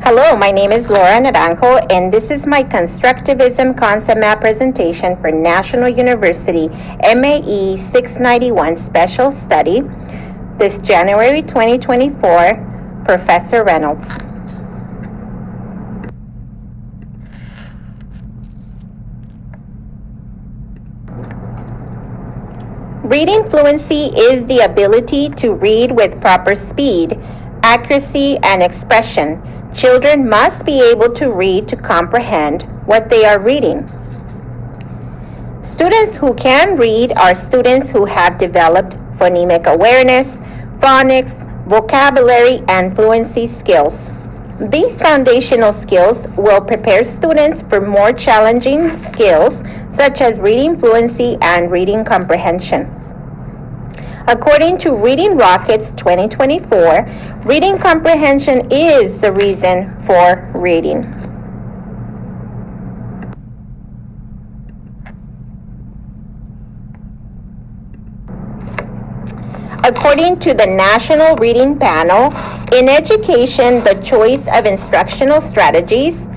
Hello, my name is Laura Naranjo, and this is my Constructivism Concept Map presentation for National University MAE 691 Special Study, this January 2024, Professor Reynolds. Reading fluency is the ability to read with proper speed, accuracy, and expression. Children must be able to read to comprehend what they are reading. Students who can read are students who have developed phonemic awareness, phonics, vocabulary, and fluency skills. These foundational skills will prepare students for more challenging skills such as reading fluency and reading comprehension. According to Reading Rockets 2024, reading comprehension is the reason for reading. According to the National Reading Panel, in education, the choice of instructional strategies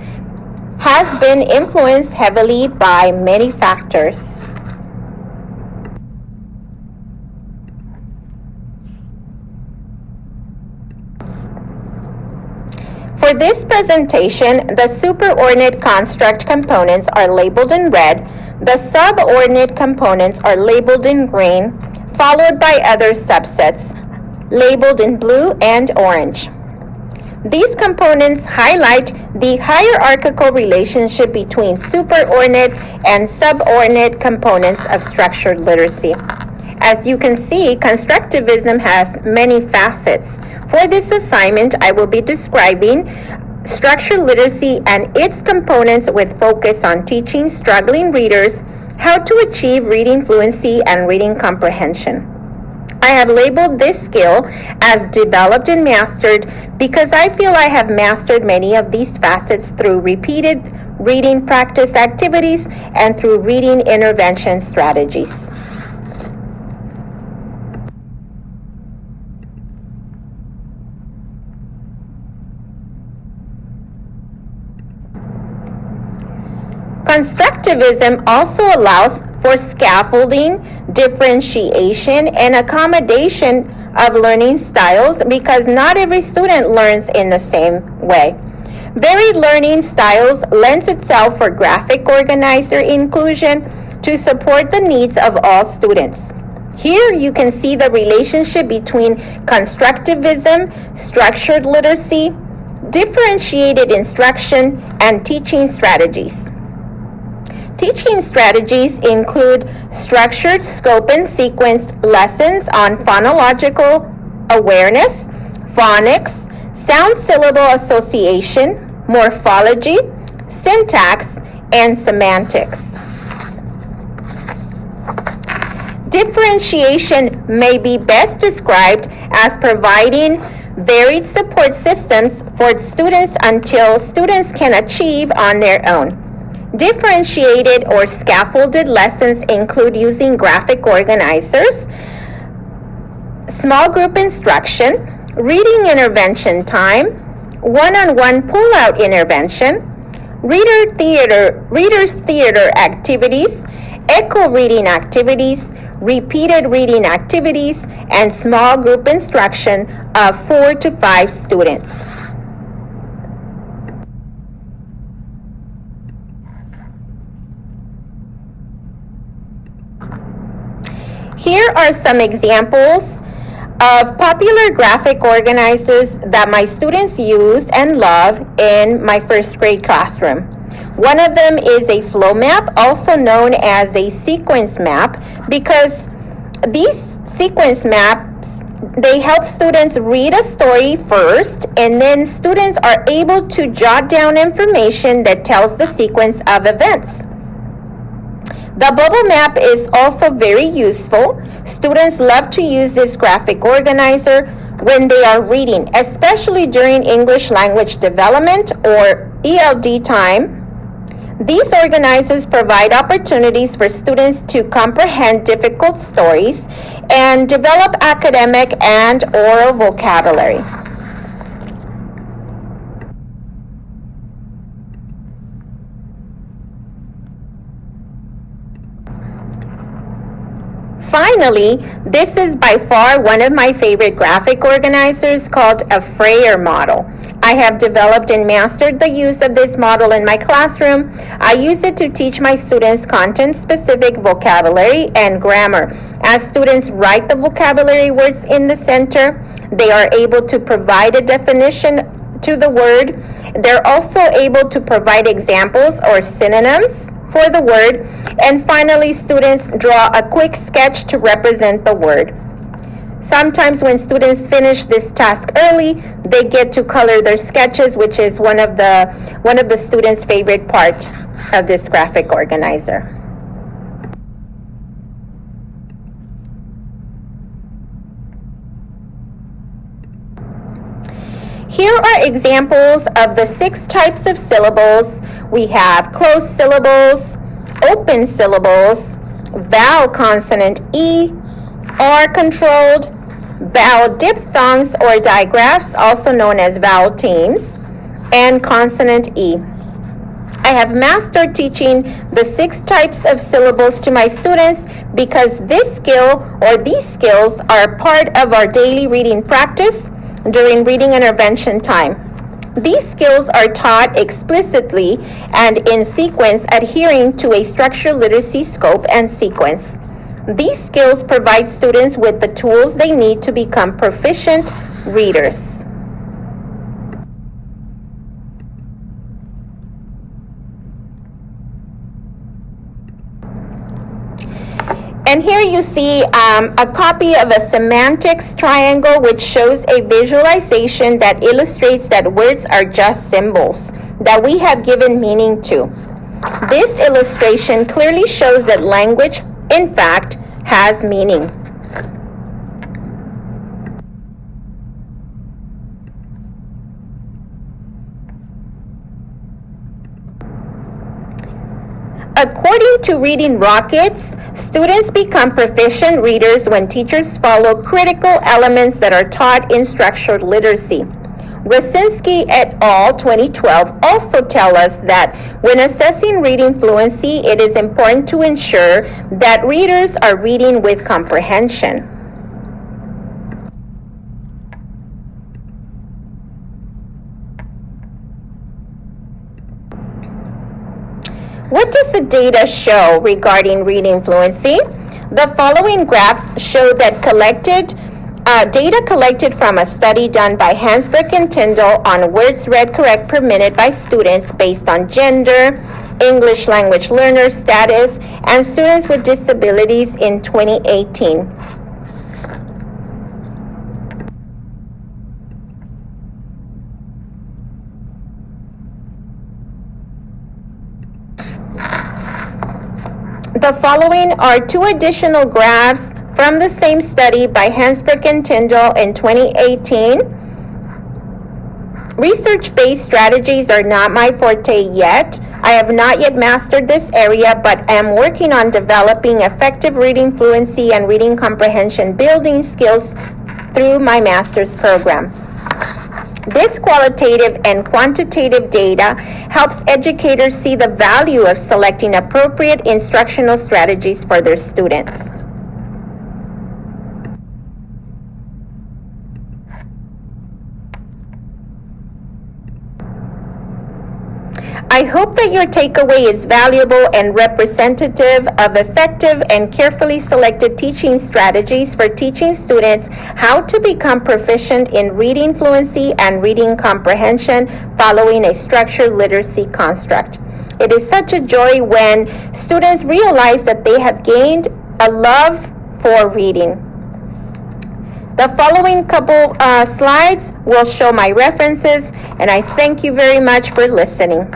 has been influenced heavily by many factors. For this presentation, the superordinate construct components are labeled in red, the subordinate components are labeled in green, followed by other subsets labeled in blue and orange. These components highlight the hierarchical relationship between superordinate and subordinate components of structured literacy. As you can see, constructivism has many facets. For this assignment, I will be describing structured literacy and its components with focus on teaching struggling readers how to achieve reading fluency and reading comprehension. I have labeled this skill as developed and mastered because I feel I have mastered many of these facets through repeated reading practice activities and through reading intervention strategies. Constructivism also allows for scaffolding, differentiation, and accommodation of learning styles because not every student learns in the same way. Varied learning styles lends itself for graphic organizer inclusion to support the needs of all students. Here you can see the relationship between constructivism, structured literacy, differentiated instruction, and teaching strategies. Teaching strategies include structured scope and sequence lessons on phonological awareness, phonics, sound syllable association, morphology, syntax, and semantics. Differentiation may be best described as providing varied support systems for students until students can achieve on their own. Differentiated or scaffolded lessons include using graphic organizers, small group instruction, reading intervention time, one-on-one pull-out intervention, readers theater activities, echo reading activities, repeated reading activities, and small group instruction of 4 to 5 students. Here are some examples of popular graphic organizers that my students use and love in my first grade classroom. One of them is a flow map, also known as a sequence map, because these sequence maps, they help students read a story first, and then students are able to jot down information that tells the sequence of events. The bubble map is also very useful. Students love to use this graphic organizer when they are reading, especially during English language development or ELD time. These organizers provide opportunities for students to comprehend difficult stories and develop academic and oral vocabulary. Finally, this is by far one of my favorite graphic organizers called a Freyer model. I have developed and mastered the use of this model in my classroom. I use it to teach my students content-specific vocabulary and grammar. As students write the vocabulary words in the center, they are able to provide a definition to the word. They're also able to provide examples or synonyms for the word. And finally, students draw a quick sketch to represent the word. Sometimes when students finish this task early, they get to color their sketches, which is one of the students' favorite part of this graphic organizer. Here are examples of the 6 types of syllables. We have closed syllables, open syllables, vowel consonant E, R-controlled, vowel diphthongs or digraphs, also known as vowel teams, and consonant E. I have mastered teaching the 6 types of syllables to my students because this skill or these skills are part of our daily reading practice during reading intervention time. These skills are taught explicitly and in sequence, adhering to a structured literacy scope and sequence. These skills provide students with the tools they need to become proficient readers. And here you see a copy of a semantics triangle, which shows a visualization that illustrates that words are just symbols that we have given meaning to. This illustration clearly shows that language, in fact, has meaning. According to Reading Rockets, students become proficient readers when teachers follow critical elements that are taught in structured literacy. Rosinski et al. 2012 also tell us that when assessing reading fluency, it is important to ensure that readers are reading with comprehension. What does the data show regarding reading fluency? The following graphs show that data collected from a study done by Hansberg and Tyndall on words read correct per minute by students based on gender, English language learner status, and students with disabilities in 2018. The following are 2 additional graphs from the same study by Hansberg and Tyndall in 2018. Research-based strategies are not my forte yet. I have not yet mastered this area, but am working on developing effective reading fluency and reading comprehension building skills through my master's program. This qualitative and quantitative data helps educators see the value of selecting appropriate instructional strategies for their students. I hope that your takeaway is valuable and representative of effective and carefully selected teaching strategies for teaching students how to become proficient in reading fluency and reading comprehension following a structured literacy construct. It is such a joy when students realize that they have gained a love for reading. The following couple slides will show my references, and I thank you very much for listening.